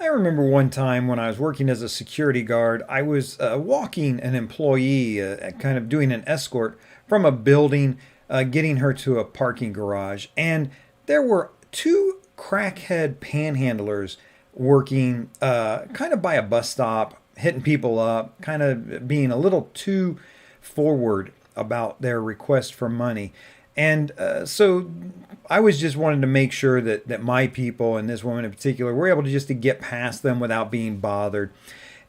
I remember one time when I was working as a security guard, I was walking an employee, kind of doing an escort from a building, getting her to a parking garage. And there were two crackhead panhandlers working kind of by a bus stop, hitting people up, kind of being a little too forward about their request for money. And so I was just wanting to make sure that my people and this woman in particular were able to just to get past them without being bothered.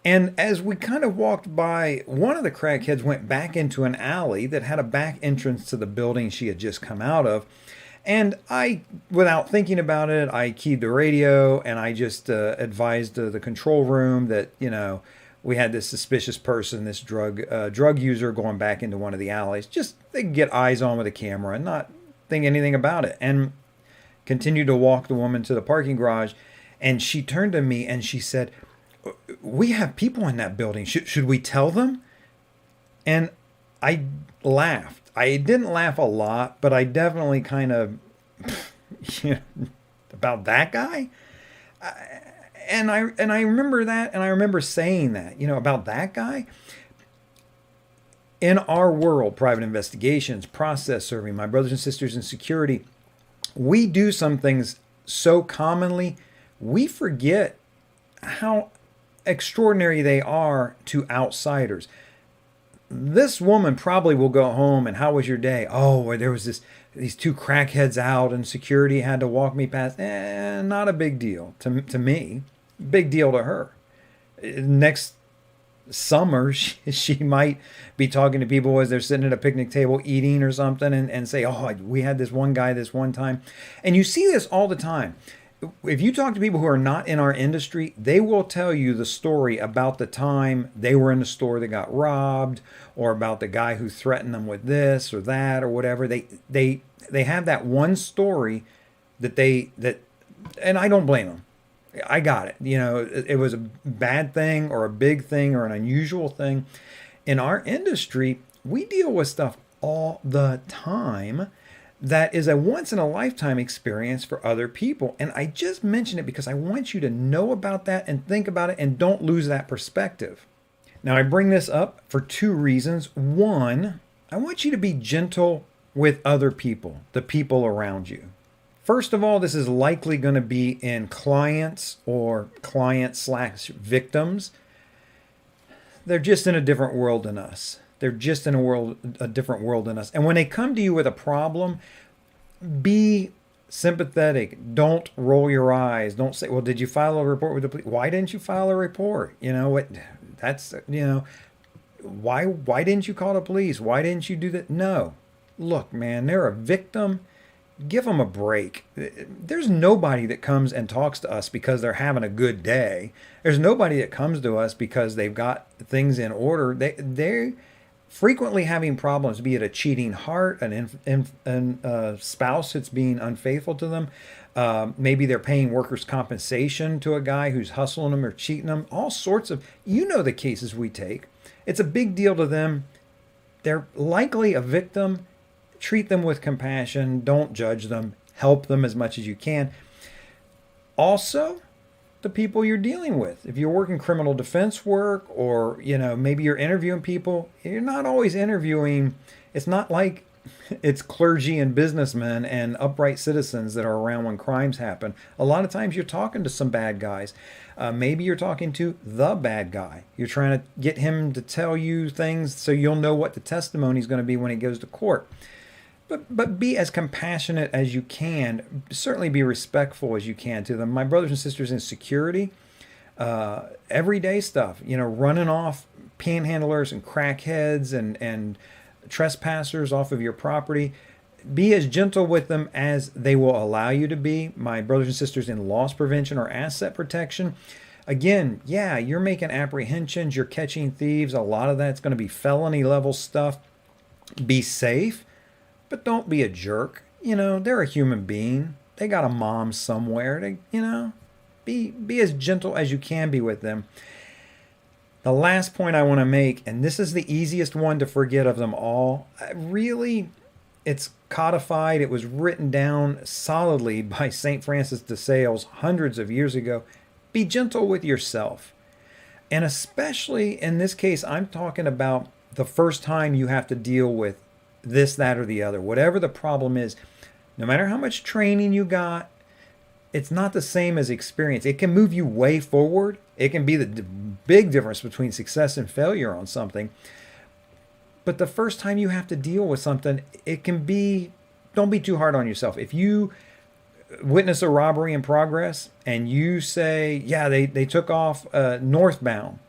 And as we kind of walked by, one of the crackheads went back into an alley that had a back entrance to the building she had just come out of. And I, without thinking about it, I keyed the radio and I just advised the control room that, we had this suspicious person, this drug user going back into one of the alleys. Just they could get eyes on with a camera and not think anything about it. And continued to walk the woman to the parking garage. And she turned to me and she said, "We have people in that building. Should we tell them?" And I laughed. I didn't laugh a lot, but I definitely kind of, you know, about that guy. And I remember that, and I remember saying that, about that guy. In our world, private investigations, process serving, my brothers and sisters in security, we do some things so commonly, we forget how extraordinary they are to outsiders. This woman probably will go home and how was your day? Oh, there was these two crackheads out and security had to walk me past. Not a big deal to me. Big deal to her. Next summer, she might be talking to people as they're sitting at a picnic table eating or something and say, "Oh, we had this one guy this one time." And you see this all the time. If you talk to people who are not in our industry, they will tell you the story about the time they were in the store that got robbed, or about the guy who threatened them with this or that or whatever. They have that one story that and I don't blame them. I got it. It was a bad thing or a big thing or an unusual thing. In our industry, we deal with stuff all the time that is a once in a lifetime experience for other people. And I just mention it because I want you to know about that and think about it and don't lose that perspective. Now, I bring this up for two reasons. One, I want you to be gentle with other people, the people around you. First of all, this is likely going to be in clients or client/victims. They're just in a different world than us. They're just in a different world than us. And when they come to you with a problem, be sympathetic. Don't roll your eyes. Don't say, "Well, did you file a report with the police?" Why didn't you file a report? Why didn't you call the police? Why didn't you do that? No. Look, man, they're a victim. Give them a break. There's nobody that comes and talks to us because they're having a good day. There's nobody that comes to us because they've got things in order. They're frequently having problems, be it a cheating heart, an spouse that's being unfaithful to them. Maybe they're paying workers' compensation to a guy who's hustling them or cheating them. All sorts of, the cases we take. It's a big deal to them. They're likely a victim. Treat them with compassion. Don't judge them. Help them as much as you can. Also, the people you're dealing with. If you're working criminal defense work or, maybe you're interviewing people, you're not always interviewing. It's not like it's clergy and businessmen and upright citizens that are around when crimes happen. A lot of times you're talking to some bad guys. Maybe you're talking to the bad guy. You're trying to get him to tell you things so you'll know what the testimony is going to be when it goes to court. But be as compassionate as you can. Certainly be respectful as you can to them. My brothers and sisters in security, everyday stuff, running off panhandlers and crackheads and trespassers off of your property. Be as gentle with them as they will allow you to be. My brothers and sisters in loss prevention or asset protection, again, yeah, you're making apprehensions, you're catching thieves. A lot of that's going to be felony level stuff. Be safe. But don't be a jerk. They're a human being. They got a mom somewhere. Be as gentle as you can be with them. The last point I want to make, and this is the easiest one to forget of them all, really, it's codified. It was written down solidly by St. Francis de Sales hundreds of years ago. Be gentle with yourself. And especially in this case, I'm talking about the first time you have to deal with this, that, or the other. Whatever the problem is, no matter how much training you got, it's not the same as experience. It can move you way forward. It can be the big difference between success and failure on something. But the first time you have to deal with something, it can be, don't be too hard on yourself. If you witness a robbery in progress and you say, yeah, they took off northbound,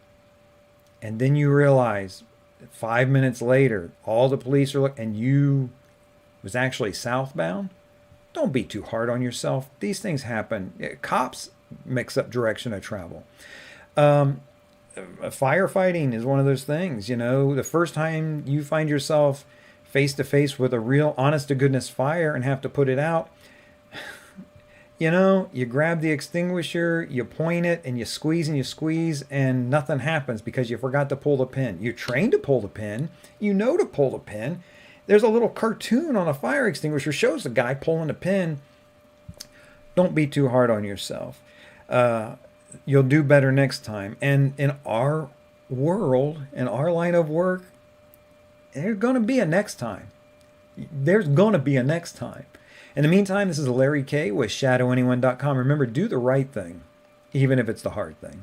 and then you realize 5 minutes later, all the police are looking, and you was actually southbound, don't be too hard on yourself. These things happen. Cops mix up direction of travel. Firefighting is one of those things, you know, the first time you find yourself face to face with a real honest to goodness fire and have to put it out, you know, you grab the extinguisher, you point it, and you squeeze, and nothing happens because you forgot to pull the pin. You're trained to pull the pin. You know to pull the pin. There's a little cartoon on a fire extinguisher shows the guy pulling the pin. Don't be too hard on yourself. You'll do better next time. And in our world, in our line of work, there's going to be a next time. There's going to be a next time. In the meantime, this is Larry K with ShadowAnyone.com. Remember, do the right thing, even if it's the hard thing.